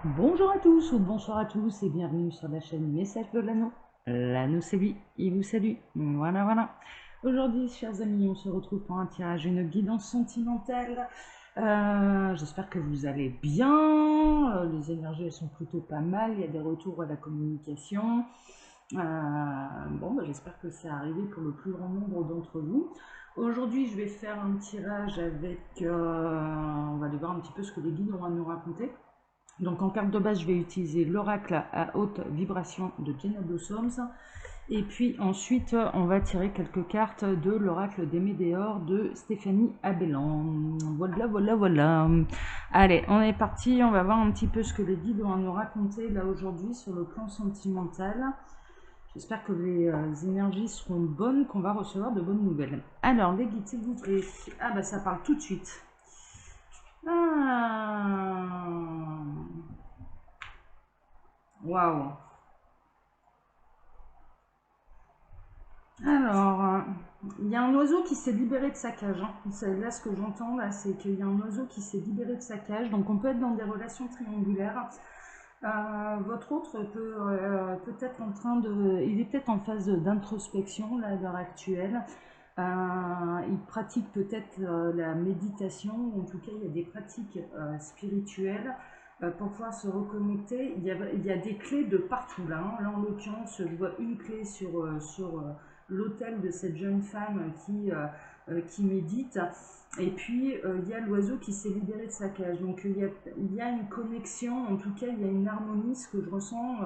Bonjour à tous ou bonsoir à tous et bienvenue sur la chaîne Message de l'Anneau. L'Anneau c'est lui, il vous salue. Voilà, voilà. Aujourd'hui, chers amis, on se retrouve pour un tirage, une guidance sentimentale. J'espère que vous allez bien. Les énergies, elles sont plutôt pas mal. Il y a des retours à la communication. Bon, bah, j'espère que c'est arrivé pour le plus grand nombre d'entre vous. Aujourd'hui, je vais faire un tirage avec... on va aller voir un petit peu ce que les guides ont à nous raconter. Donc en carte de base, je vais utiliser l'oracle à haute vibration de Jenna Blossoms. Et puis ensuite, on va tirer quelques cartes de l'oracle des Médéors de Stéphanie Abellan. Voilà, voilà, voilà. Allez, on est parti. On va voir un petit peu ce que les guides ont à nous raconter là aujourd'hui sur le plan sentimental. J'espère que les énergies seront bonnes, qu'on va recevoir de bonnes nouvelles. Alors, les guides, s'il vous plaît. Ah bah ça parle tout de suite. Ah. Waouh. Alors, il y a un oiseau qui s'est libéré de sa cage, hein. Là, ce que j'entends, là, c'est qu'il y a un oiseau qui s'est libéré de sa cage. Donc, on peut être dans des relations triangulaires. Votre autre peut être en train de... Il est peut-être en phase d'introspection, là, à l'heure actuelle. Il pratique peut-être la méditation, ou en tout cas, il y a des pratiques spirituelles pour pouvoir se reconnecter. Il y a des clés de partout là, hein. Là, en l'occurrence, je vois une clé sur l'autel de cette jeune femme qui médite. Et puis, il y a l'oiseau qui s'est libéré de sa cage. Donc, il y a une connexion, en tout cas, il y a une harmonie. Ce que je ressens,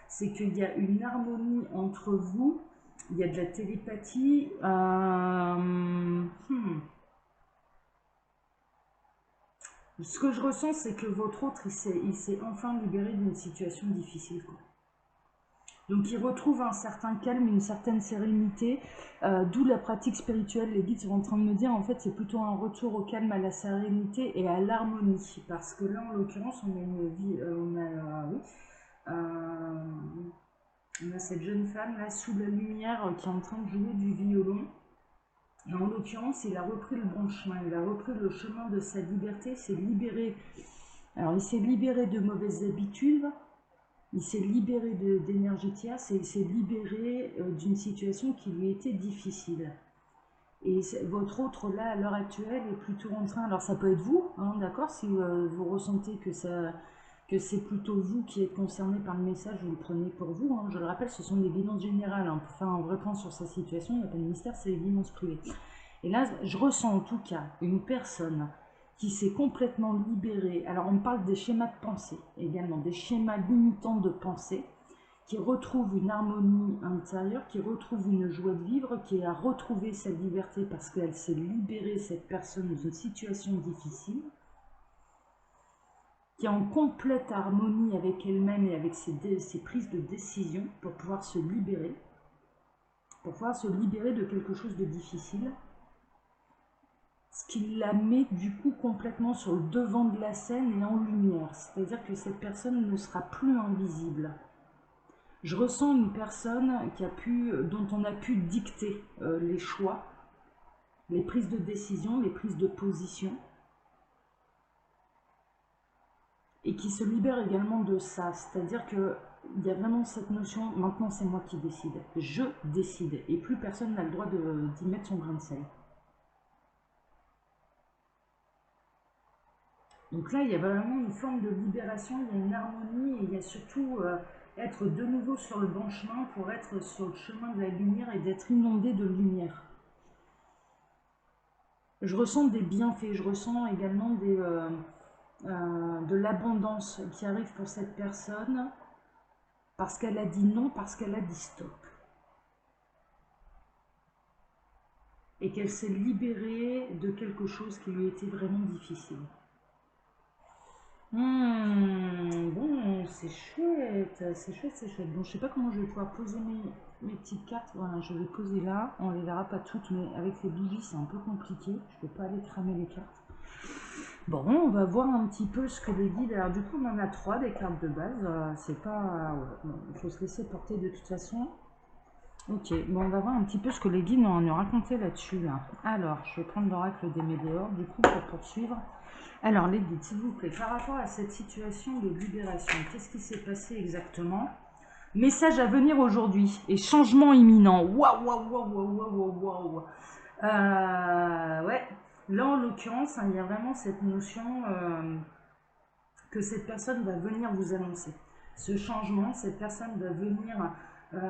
c'est qu'il y a une harmonie entre vous. Il y a de la télépathie. Ce que je ressens, c'est que votre autre, il s'est enfin libéré d'une situation difficile, quoi. Donc il retrouve un certain calme, une certaine sérénité, d'où la pratique spirituelle. Les guides sont en train de me dire, en fait, c'est plutôt un retour au calme, à la sérénité et à l'harmonie. Parce que là, en l'occurrence, on a une vie, oui, euh, on a cette jeune femme là sous la lumière qui est en train de jouer du violon. Et en l'occurrence, il a repris le bon chemin, il a repris le chemin de sa liberté, s'est libéré. Alors, il s'est libéré de mauvaises habitudes, il s'est libéré d'énergie tierce et il s'est libéré d'une situation qui lui était difficile. Et votre autre, là, à l'heure actuelle, est plutôt en train... Alors, ça peut être vous, hein, d'accord, si vous ressentez que c'est plutôt vous qui êtes concerné par le message, vous le prenez pour vous, hein. Je le rappelle, ce sont des guidances générales, hein. Pour faire un vrai point sur sa situation, il n'y a pas de mystère, c'est les guidances privées. Et là, je ressens en tout cas une personne qui s'est complètement libérée. Alors, on parle des schémas de pensée également, des schémas limitants de pensée, qui retrouve une harmonie intérieure, qui retrouve une joie de vivre, qui a retrouvé sa liberté parce qu'elle s'est libérée, cette personne, d'une situation difficile, qui est en complète harmonie avec elle-même et avec ses prises de décision pour pouvoir se libérer de quelque chose de difficile, ce qui la met du coup complètement sur le devant de la scène et en lumière. C'est-à-dire que cette personne ne sera plus invisible. Je ressens une personne dont on a pu dicter les choix, les prises de décision, les prises de position, et qui se libère également de ça. C'est-à-dire qu'il y a vraiment cette notion, maintenant c'est moi qui décide, je décide, et plus personne n'a le droit d'y mettre son grain de sel. Donc là, il y a vraiment une forme de libération, il y a une harmonie, et il y a surtout être de nouveau sur le bon chemin pour être sur le chemin de la lumière et d'être inondé de lumière. Je ressens des bienfaits, je ressens également de l'abondance qui arrive pour cette personne parce qu'elle a dit non, parce qu'elle a dit stop. Et qu'elle s'est libérée de quelque chose qui lui était vraiment difficile. Bon, c'est chouette, c'est chouette, c'est chouette. Bon, je sais pas comment je vais pouvoir poser mes petites cartes. Voilà, je vais poser là. On les verra pas toutes, mais avec les bougies, c'est un peu compliqué. Je peux pas aller cramer les cartes. Bon, on va voir un petit peu ce que les guides... Alors du coup, on en a 3 des cartes de base. C'est pas... Ouais, bon, il faut se laisser porter de toute façon. Ok, bon, on va voir un petit peu ce que les guides ont à nous raconter là-dessus. Là. Alors, je vais prendre l'oracle des Météores, du coup, pour poursuivre. Alors, les guides, s'il vous plaît, par rapport à cette situation de libération, qu'est-ce qui s'est passé exactement? Message à venir aujourd'hui et changement imminent. Waouh, waouh, waouh, waouh, waouh, waouh, waouh. Ouais, là, en l'occurrence, hein, il y a vraiment cette notion que cette personne va venir vous annoncer. Ce changement, cette personne va venir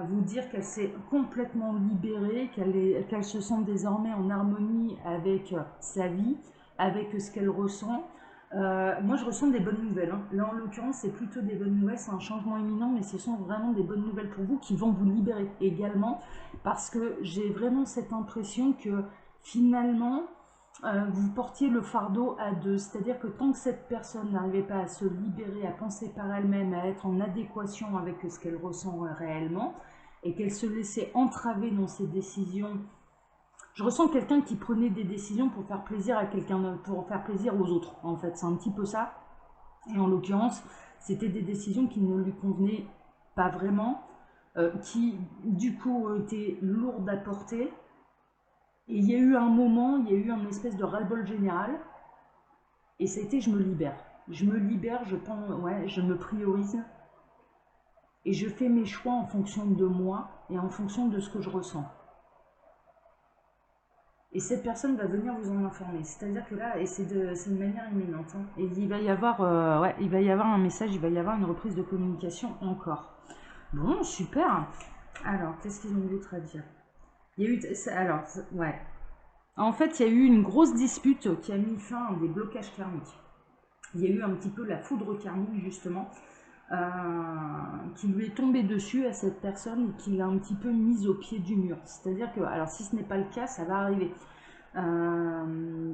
vous dire qu'elle s'est complètement libérée, qu'elle se sent désormais en harmonie avec sa vie, avec ce qu'elle ressent. Moi, je ressens des bonnes nouvelles. Hein. Là, en l'occurrence, c'est plutôt des bonnes nouvelles, c'est un changement imminent, mais ce sont vraiment des bonnes nouvelles pour vous qui vont vous libérer également, parce que j'ai vraiment cette impression que finalement, vous portiez le fardeau à deux, c'est-à-dire que tant que cette personne n'arrivait pas à se libérer, à penser par elle-même, à être en adéquation avec ce qu'elle ressent réellement, et qu'elle se laissait entraver dans ses décisions, je ressens quelqu'un qui prenait des décisions pour faire plaisir à quelqu'un, pour faire plaisir aux autres, en fait, c'est un petit peu ça, et en l'occurrence, c'était des décisions qui ne lui convenaient pas vraiment, qui du coup étaient lourdes à porter. Et il y a eu un moment, il y a eu un espèce de ras-le-bol général. Et ça a été, je me libère. Je me libère, je pense, ouais, je me priorise. Et je fais mes choix en fonction de moi et en fonction de ce que je ressens. Et cette personne va venir vous en informer. C'est-à-dire que là, et c'est une manière imminente. Hein. Et il va y avoir, ouais, il va y avoir un message, il va y avoir une reprise de communication encore. Bon, super. Alors, qu'est-ce qu'ils ont d'autre à dire? Il y a eu, alors, ouais. En fait, il y a eu une grosse dispute qui a mis fin à des blocages karmiques. Il y a eu un petit peu la foudre karmique, justement, qui lui est tombée dessus à cette personne et qui l'a un petit peu mise au pied du mur. C'est-à-dire que, alors si ce n'est pas le cas, ça va arriver.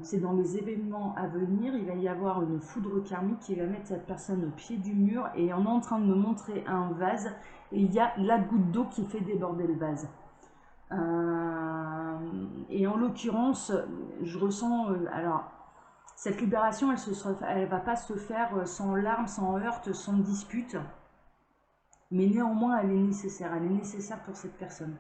C'est dans les événements à venir, il va y avoir une foudre karmique qui va mettre cette personne au pied du mur et on est en train de me montrer un vase et il y a la goutte d'eau qui fait déborder le vase. Et en l'occurrence, je ressens, alors cette libération, elle ne va pas se faire sans larmes, sans heurts, sans dispute. Mais néanmoins, elle est nécessaire. Elle est nécessaire pour cette personne.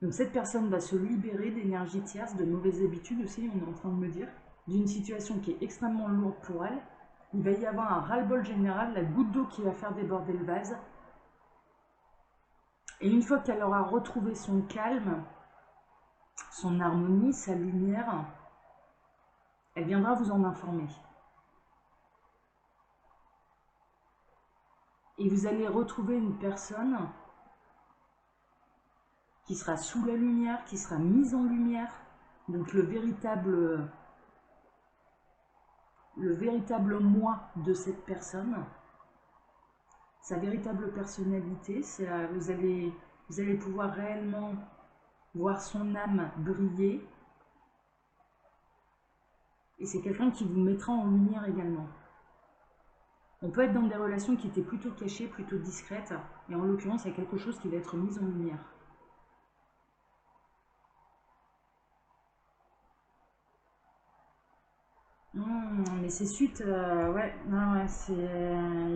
Donc cette personne va se libérer d'énergie tierce, de mauvaises habitudes aussi, on est en train de me dire, d'une situation qui est extrêmement lourde pour elle. Il va y avoir un ras-le-bol général, la goutte d'eau qui va faire déborder le vase. Et une fois qu'elle aura retrouvé son calme, son harmonie, sa lumière, elle viendra vous en informer. Et vous allez retrouver une personne qui sera sous la lumière, qui sera mise en lumière. Donc le véritable moi de cette personne, sa véritable personnalité, vous allez pouvoir réellement voir son âme briller. Et c'est quelqu'un qui vous mettra en lumière également. On peut être dans des relations qui étaient plutôt cachées, plutôt discrètes, et en l'occurrence, il y a quelque chose qui va être mis en lumière. Mais c'est suite, ouais, il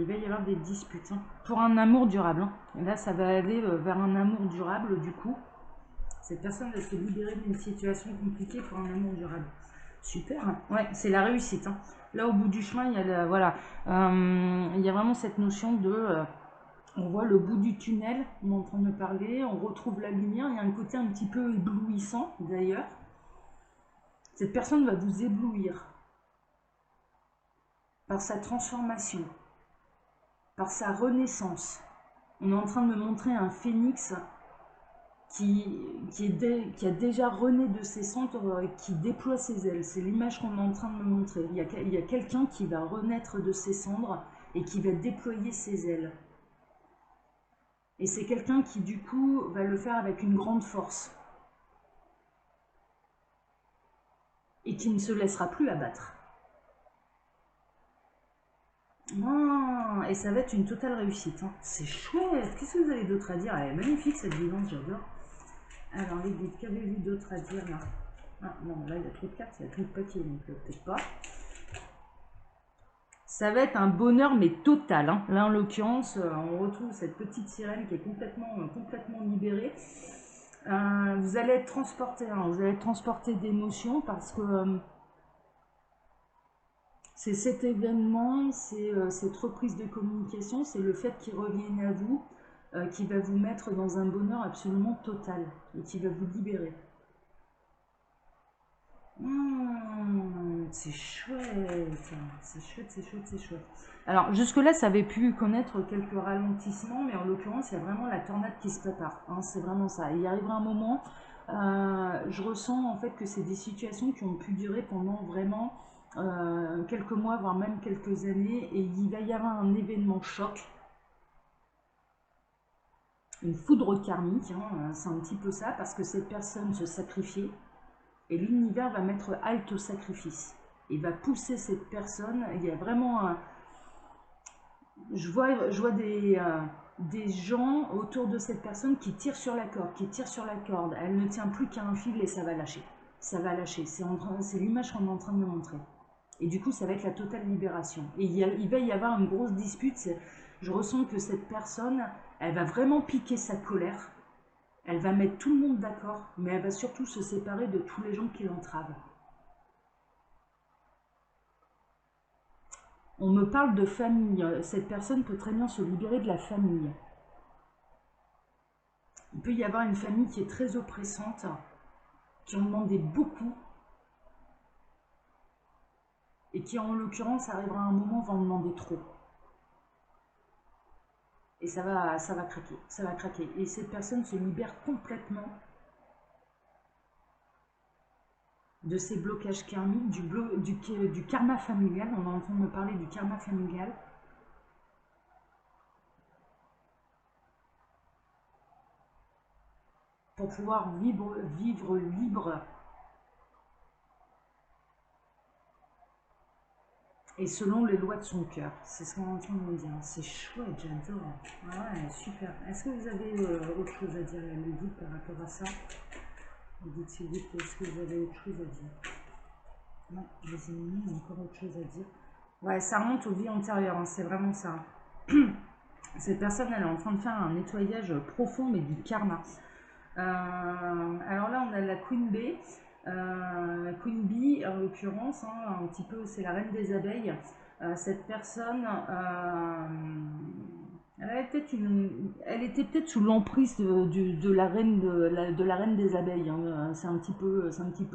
va y avoir des disputes. Hein. Pour un amour durable. Hein. Et là, ça va aller vers un amour durable, du coup. Cette personne va se libérer d'une situation compliquée pour un amour durable. Super. Ouais, c'est la réussite. Hein. Là, au bout du chemin, il y a, voilà, il y a vraiment cette notion de... on voit le bout du tunnel, on est en train de parler, on retrouve la lumière, il y a un côté un petit peu éblouissant, d'ailleurs. Cette personne va vous éblouir par sa transformation, par sa renaissance. On est en train de me montrer un phénix qui a déjà rené de ses cendres et qui déploie ses ailes. C'est l'image qu'on est en train de me montrer. Il y a quelqu'un qui va renaître de ses cendres et qui va déployer ses ailes. Et c'est quelqu'un qui, du coup, va le faire avec une grande force. Et qui ne se laissera plus abattre. Oh, et ça va être une totale réussite. Hein. C'est chouette. Qu'est-ce que vous avez d'autre à dire? Elle est magnifique cette guidance, j'adore. Alors les guides, qu'avez-vous d'autre à dire là? Ah non, là il y a trop de cartes, il y a trop de papier, donc peut-être pas. Ça va être un bonheur, mais total, hein. Là, en l'occurrence, on retrouve cette petite sirène qui est complètement libérée. Vous allez être transporté, hein, vous allez être transporté d'émotions parce que c'est cet événement, c'est cette reprise de communication, c'est le fait qu'il revienne à vous qui va vous mettre dans un bonheur absolument total et qui va vous libérer. C'est chouette, c'est chouette, c'est chouette, c'est chouette. Alors jusque-là, ça avait pu connaître quelques ralentissements, mais en l'occurrence, il y a vraiment la tornade qui se prépare, hein, c'est vraiment ça. Il y arrivera un moment, je ressens en fait que c'est des situations qui ont pu durer pendant vraiment quelques mois, voire même quelques années, et il va y avoir un événement choc, une foudre karmique, hein, c'est un petit peu ça, parce que cette personne se sacrifiait. Et l'univers va mettre halte au sacrifice. Il va pousser cette personne. Il y a vraiment un... Je vois des gens autour de cette personne qui tirent sur la corde, qui tirent sur la corde. Elle ne tient plus qu'à un fil et ça va lâcher. Ça va lâcher. C'est l'image qu'on est en train de me montrer. Et du coup, ça va être la totale libération. Et il va y avoir une grosse dispute. Je ressens que cette personne, elle va vraiment piquer sa colère. Elle va mettre tout le monde d'accord, mais elle va surtout se séparer de tous les gens qui l'entravent. On me parle de famille. Cette personne peut très bien se libérer de la famille. Il peut y avoir une famille qui est très oppressante, qui en demandait beaucoup, et qui en l'occurrence arrivera à un moment va en demander trop. Et ça va craquer, ça va craquer. Et cette personne se libère complètement de ces blocages karmiques, du karma familial. On est en train de me parler du karma familial. Pour pouvoir vivre libre et selon les lois de son cœur. C'est ce qu'on est en train de me dire. C'est chouette, j'adore. Ah ouais, super. Est-ce que vous avez autre chose à dire, Ludwig, par rapport à ça? Vous dites s'il vous plaît, est-ce que vous avez autre chose à dire? Non, les ennemis ont encore autre chose à dire. Ouais, ça remonte aux vies antérieures, hein, c'est vraiment ça. Cette personne, elle est en train de faire un nettoyage profond, mais du karma. Alors là, on a la Queen Bee. Queen Bee, en l'occurrence, hein, un petit peu, c'est la reine des abeilles. Cette personne, elle était peut-être sous l'emprise de la reine des abeilles, hein. C'est un petit peu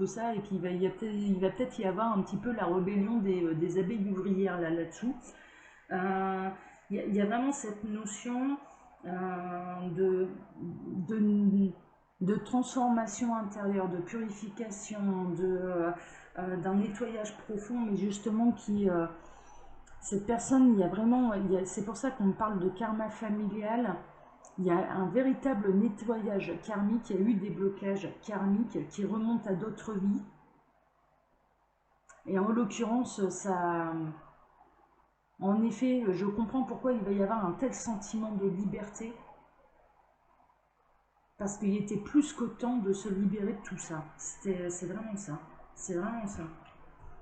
ça. Et puis il va peut-être y avoir un petit peu la rébellion des abeilles ouvrières là-dessous. Il y a vraiment cette notion de transformation intérieure, de purification, d'un nettoyage profond, mais justement cette personne, il y a vraiment, c'est pour ça qu'on parle de karma familial. Il y a un véritable nettoyage karmique, il y a eu des blocages karmiques qui remontent à d'autres vies. Et en l'occurrence, ça... En effet, je comprends pourquoi il va y avoir un tel sentiment de liberté. Parce qu'il était plus que temps de se libérer de tout ça. C'est vraiment ça. C'est vraiment ça.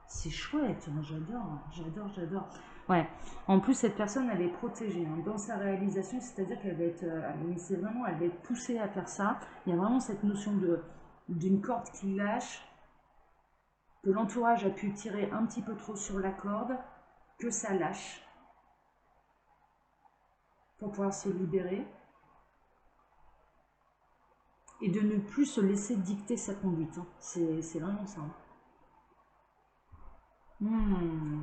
C'est chouette, j'adore. Ouais. En plus, cette personne, elle est protégée hein, dans sa réalisation, c'est-à-dire qu'elle va être, elle va être poussée à faire ça. Il y a vraiment cette notion d'une corde qui lâche, que l'entourage a pu tirer un petit peu trop sur la corde, que ça lâche pour pouvoir se libérer et de ne plus se laisser dicter sa conduite. Hein. C'est vraiment ça.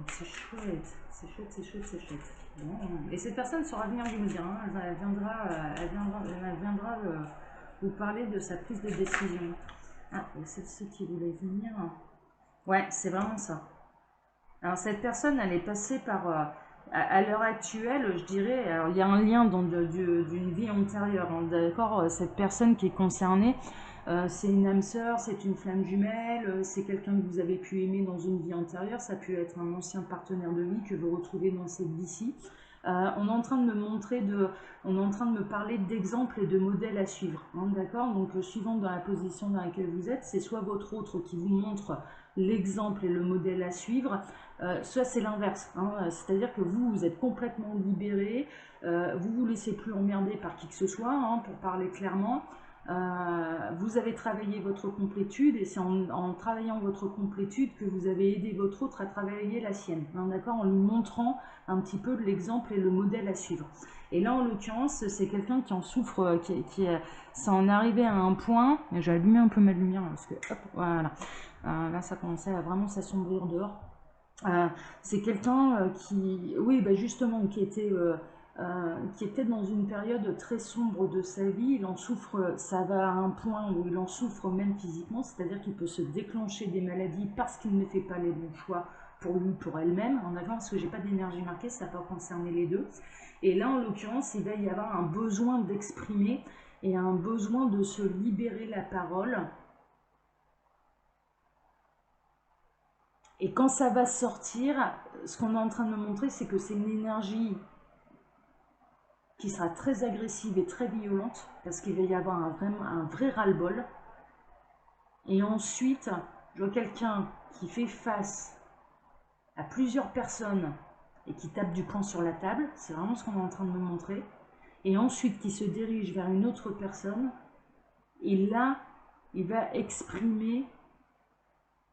C'est chouette, c'est chouette, c'est chouette, c'est chouette. Et cette personne saura venir vous dire, hein, elle viendra vous parler de sa prise de décision. Ah, et celle-ci qui voulait venir. Ouais, c'est vraiment ça. Alors cette personne, elle est passée par... à l'heure actuelle, je dirais, alors il y a un lien d'une vie antérieure, hein, d'accord, cette personne qui est concernée, c'est une âme sœur, c'est une flamme jumelle, c'est quelqu'un que vous avez pu aimer dans une vie antérieure, ça peut être un ancien partenaire de vie que vous retrouvez dans cette vie-ci. On est en train de me montrer, on est en train de me parler d'exemples et de modèles à suivre, hein, d'accord? Donc suivant dans la position dans laquelle vous êtes, c'est soit votre autre qui vous montre l'exemple et le modèle à suivre, soit c'est l'inverse, hein, c'est-à-dire que vous êtes complètement libéré, vous vous laissez plus emmerder par qui que ce soit, hein, pour parler clairement. Vous avez travaillé votre complétude et c'est en travaillant votre complétude que vous avez aidé votre autre à travailler la sienne, hein, d'accord, en lui montrant un petit peu l'exemple et le modèle à suivre. Et là en l'occurrence c'est quelqu'un qui en souffre, ça en est arrivé à un point, j'ai allumé un peu ma lumière parce que hop, voilà, là ça commençait à vraiment s'assombrir dehors. C'est quelqu'un qui, oui, bah justement, qui était dans une période très sombre de sa vie. Il en souffre, ça va à un point où il en souffre même physiquement, c'est-à-dire qu'il peut se déclencher des maladies parce qu'il ne fait pas les bons choix pour lui, pour elle-même, en avant, parce que j'ai pas d'énergie marquée, ça peut concerner les deux. Et là, en l'occurrence, il va y avoir un besoin d'exprimer et un besoin de se libérer la parole. Et quand ça va sortir, ce qu'on est en train de me montrer, c'est que c'est une énergie qui sera très agressive et très violente, parce qu'il va y avoir un vrai ras-le-bol. Et ensuite, je vois quelqu'un qui fait face à plusieurs personnes et qui tape du poing sur la table, c'est vraiment ce qu'on est en train de me montrer. Et ensuite, qui se dirige vers une autre personne, et là, il va exprimer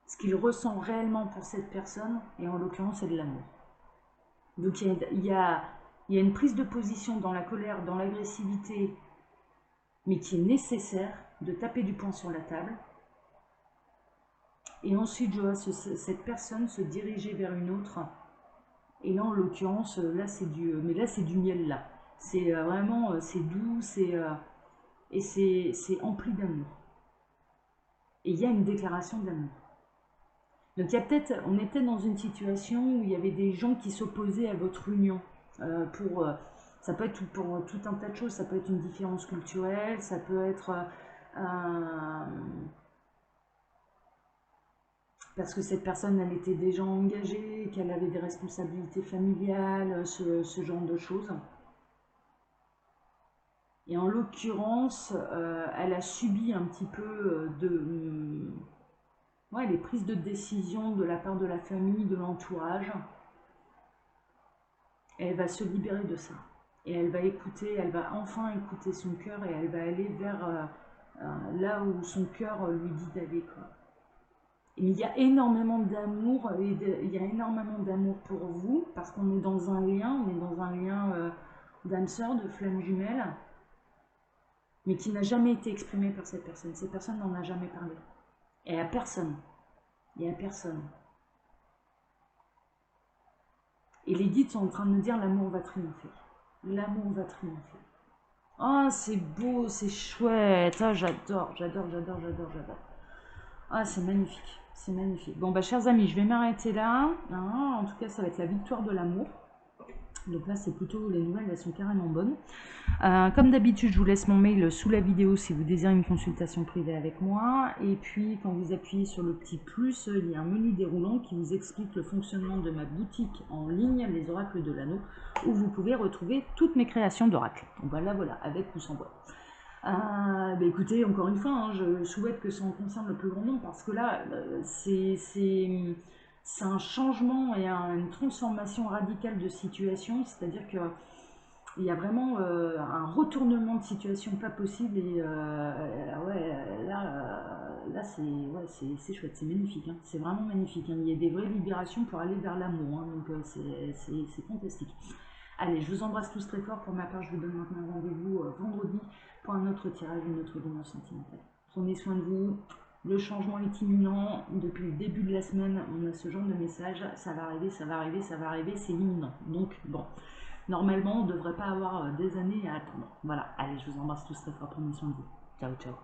ce qu'il ressent réellement pour cette personne, et en l'occurrence, c'est de l'amour. Donc il y a une prise de position dans la colère, dans l'agressivité, mais qui est nécessaire de taper du poing sur la table. Et ensuite, je vois cette personne se diriger vers une autre. Et là, en l'occurrence, là, c'est du miel, là. C'est vraiment, c'est doux, et c'est empli d'amour. Et il y a une déclaration d'amour. Donc, on était dans une situation où il y avait des gens qui s'opposaient à votre union. Ça peut être pour tout un tas de choses. Ça peut être une différence culturelle, ça peut être parce que cette personne, elle était déjà engagée, qu'elle avait des responsabilités familiales, ce genre de choses. Et en l'occurrence, elle a subi un petit peu les prises de décision de la part de la famille, de l'entourage. Elle va se libérer de ça. Et elle va écouter, elle va enfin écouter son cœur et elle va aller vers là où son cœur lui dit d'aller, quoi. Et il y a énormément d'amour, il y a énormément d'amour pour vous, parce qu'on est dans un lien, d'âme sœur, de flamme jumelle, mais qui n'a jamais été exprimé par cette personne. Cette personne n'en a jamais parlé. Et à personne. Et à personne. Et les guides sont en train de me dire l'amour va triompher. L'amour va triompher. Ah, c'est beau, c'est chouette. Ah, j'adore. Ah, c'est magnifique. C'est magnifique. Bon, bah, chers amis, je vais m'arrêter là. En tout cas, ça va être la victoire de l'amour. Donc là, c'est plutôt, les nouvelles, elles sont carrément bonnes. Comme d'habitude, je vous laisse mon mail sous la vidéo si vous désirez une consultation privée avec moi. Et puis, quand vous appuyez sur le petit plus, il y a un menu déroulant qui vous explique le fonctionnement de ma boutique en ligne, les oracles de l'anneau, où vous pouvez retrouver toutes mes créations d'oracles. Donc voilà, avec ou sans bois. Bah écoutez, encore une fois, hein, je souhaite que ça en concerne le plus grand nombre, parce que là, c'est un changement et une transformation radicale de situation, c'est-à-dire que il y a vraiment un retournement de situation pas possible, et là c'est chouette, c'est magnifique, hein, c'est vraiment magnifique, hein, il y a des vraies libérations pour aller vers l'amour, hein, donc c'est fantastique. Allez, je vous embrasse tous très fort. Pour ma part, je vous donne maintenant rendez-vous vendredi pour un autre tirage, une autre dimension sentimentale. Prenez soin de vous. Le changement est imminent. Depuis le début de la semaine, on a ce genre de message. Ça va arriver, c'est imminent. Donc, bon, normalement, on ne devrait pas avoir des années à attendre. Voilà, allez, je vous embrasse tous très fort. Prenez soin de vous. Ciao, ciao.